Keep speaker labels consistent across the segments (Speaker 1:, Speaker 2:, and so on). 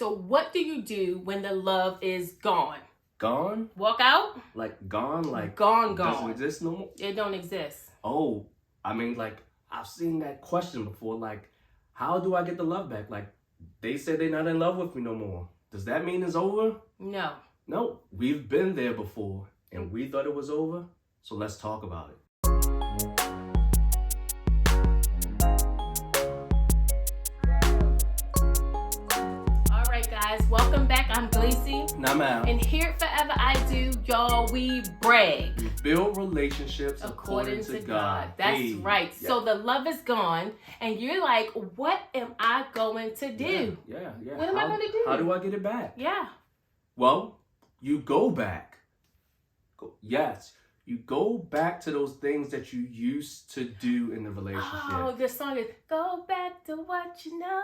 Speaker 1: So what do you do when the love is gone?
Speaker 2: Gone?
Speaker 1: Walk out?
Speaker 2: Like gone? Like
Speaker 1: gone.
Speaker 2: Doesn't exist no more?
Speaker 1: It don't exist.
Speaker 2: Oh, I mean, like, I've seen that question before. Like, how do I get the love back? Like, they said they're not in love with me no more. Does that mean it's over?
Speaker 1: No.
Speaker 2: No, we've been there before and we thought it was over. So let's talk about it.
Speaker 1: All right, guys, welcome back. I'm Glacy.
Speaker 2: And I'm out.
Speaker 1: And here at Forever I Do, y'all, we brag.
Speaker 2: We build relationships according to God.
Speaker 1: That's
Speaker 2: Hey.
Speaker 1: right.
Speaker 2: Yeah.
Speaker 1: So the love is gone, and you're like, what am I going to do?
Speaker 2: Yeah.
Speaker 1: What am I going to do?
Speaker 2: How do I get it back?
Speaker 1: Yeah.
Speaker 2: Well, you go back. Yes, you go back to those things that you used to do in the relationship.
Speaker 1: Oh, the song is Go Back to What You Know.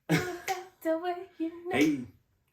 Speaker 1: Go back to what you know.
Speaker 2: Hey.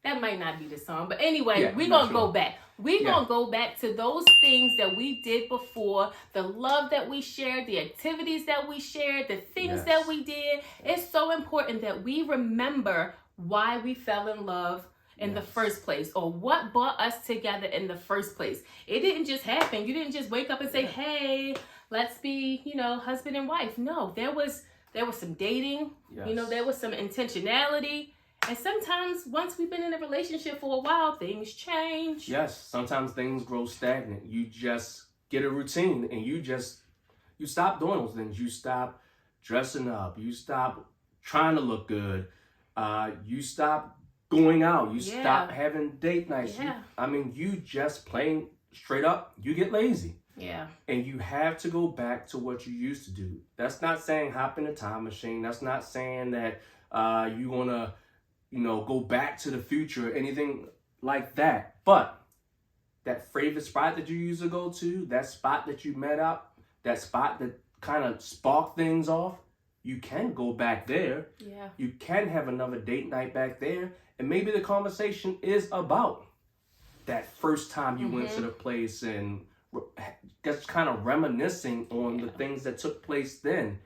Speaker 1: That might not be the song, but anyway,
Speaker 2: Yeah,
Speaker 1: we're
Speaker 2: I'm
Speaker 1: going
Speaker 2: not
Speaker 1: to go
Speaker 2: sure.
Speaker 1: back. We're going to go back to those things that we did before, the love that we shared, the activities that we shared, the things
Speaker 2: Yes.
Speaker 1: that we did. It's so important that we remember why we fell in love in the first place, or what brought us together in the first place. It didn't just happen. You didn't just wake up and say, hey, let's be, husband and wife. No, there was some dating,
Speaker 2: Yes.
Speaker 1: there was some intentionality. And sometimes once we've been in a relationship for a while, things change.
Speaker 2: Yes, sometimes things grow stagnant. You just get a routine and you stop doing those things. You stop dressing up. You stop trying to look good. You stop going out. You stop having date nights.
Speaker 1: Yeah.
Speaker 2: You just plain straight up, you get lazy.
Speaker 1: Yeah.
Speaker 2: And you have to go back to what you used to do. That's not saying hop in a time machine. That's not saying that you want to, go back to the future or anything like that. But that favorite spot that you used to go to, that spot that you met up, that spot that kind of sparked things off, you can go back there.
Speaker 1: Yeah.
Speaker 2: You can have another date night back there. And maybe the conversation is about that first time you went to the place and just kind of reminiscing on the things that took place then.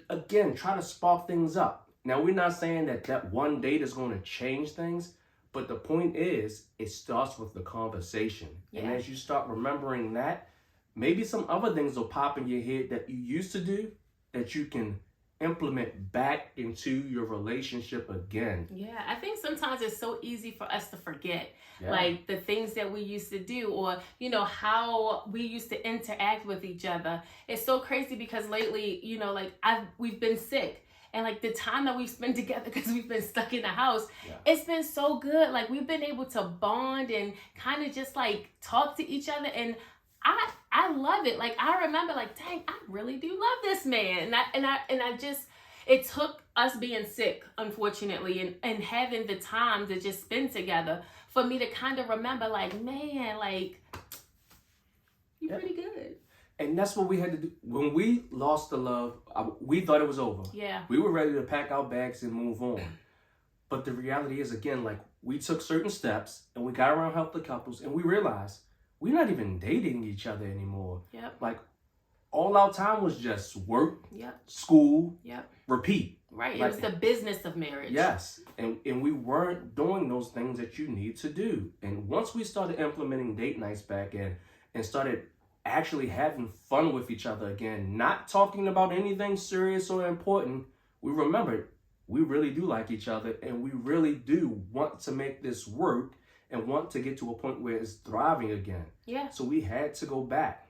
Speaker 2: Again, try to spark things up. Now, we're not saying that one date is going to change things, but the point is, it starts with the conversation.
Speaker 1: Yeah.
Speaker 2: And as you start remembering that, maybe some other things will pop in your head that you used to do that you can implement back into your relationship again.
Speaker 1: Yeah, I think sometimes it's so easy for us to forget,
Speaker 2: Yeah.
Speaker 1: like the things that we used to do, or, how we used to interact with each other. It's so crazy because lately, we've been sick. And like the time that we've spent together because we've been stuck in the house, it's been so good. Like we've been able to bond and kind of just like talk to each other. And I love it. Like I remember like, dang, I really do love this man. And I just, it took us being sick, unfortunately, and having the time to just spend together for me to kind of remember like, man, like you're pretty good.
Speaker 2: And that's what we had to do. When we lost the love, we thought it was over.
Speaker 1: Yeah.
Speaker 2: We were ready to pack our bags and move on. But the reality is, again, like we took certain steps and we got around healthy couples and we realized we're not even dating each other anymore.
Speaker 1: Yep.
Speaker 2: Like all our time was just work,
Speaker 1: Yep.
Speaker 2: school,
Speaker 1: Yep.
Speaker 2: repeat.
Speaker 1: Right.
Speaker 2: Like,
Speaker 1: it was the business of marriage.
Speaker 2: Yes. And we weren't doing those things that you need to do. And once we started implementing date nights back in and started actually having fun with each other again, not talking about anything serious or important, we remembered we really do like each other and we really do want to make this work and want to get to a point where it's thriving again.
Speaker 1: Yeah.
Speaker 2: So we had to go back.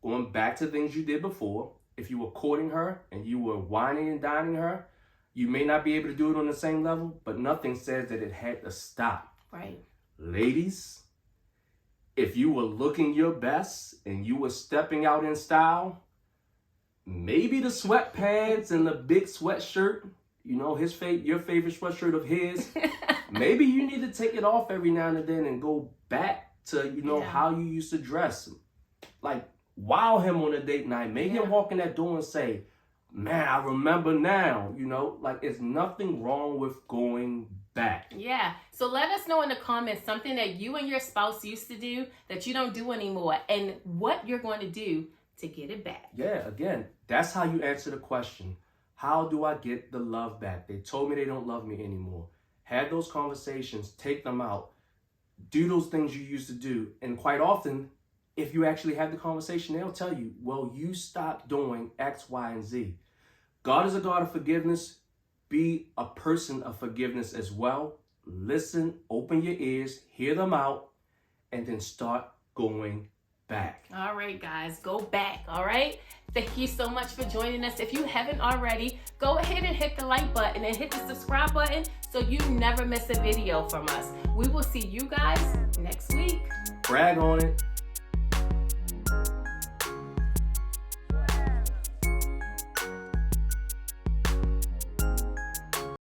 Speaker 2: Going back to things you did before. If you were courting her and you were whining and dining her, you may not be able to do it on the same level, but nothing says that it had to stop.
Speaker 1: Right.
Speaker 2: Ladies, if you were looking your best and you were stepping out in style, maybe the sweatpants and the big sweatshirt, your favorite sweatshirt of his, maybe you need to take it off every now and then and go back to, how you used to dress. Like, wow him on a date night. Make him walk in that door and say, man, I remember now, like it's nothing wrong with going back.
Speaker 1: Yeah. So let us know in the comments something that you and your spouse used to do that you don't do anymore and what you're going to do to get it back.
Speaker 2: Yeah, again, that's how you answer the question. How do I get the love back? They told me they don't love me anymore. Have those conversations, take them out, do those things you used to do. And quite often, if you actually have the conversation, they'll tell you, well, you stopped doing X, Y, and Z. God is a God of forgiveness. Be a person of forgiveness as well. Listen, open your ears, hear them out, and then start going back.
Speaker 1: All right, guys, go back. All right. Thank you so much for joining us. If you haven't already, go ahead and hit the like button and hit the subscribe button so you never miss a video from us. We will see you guys next week.
Speaker 2: Brag on it.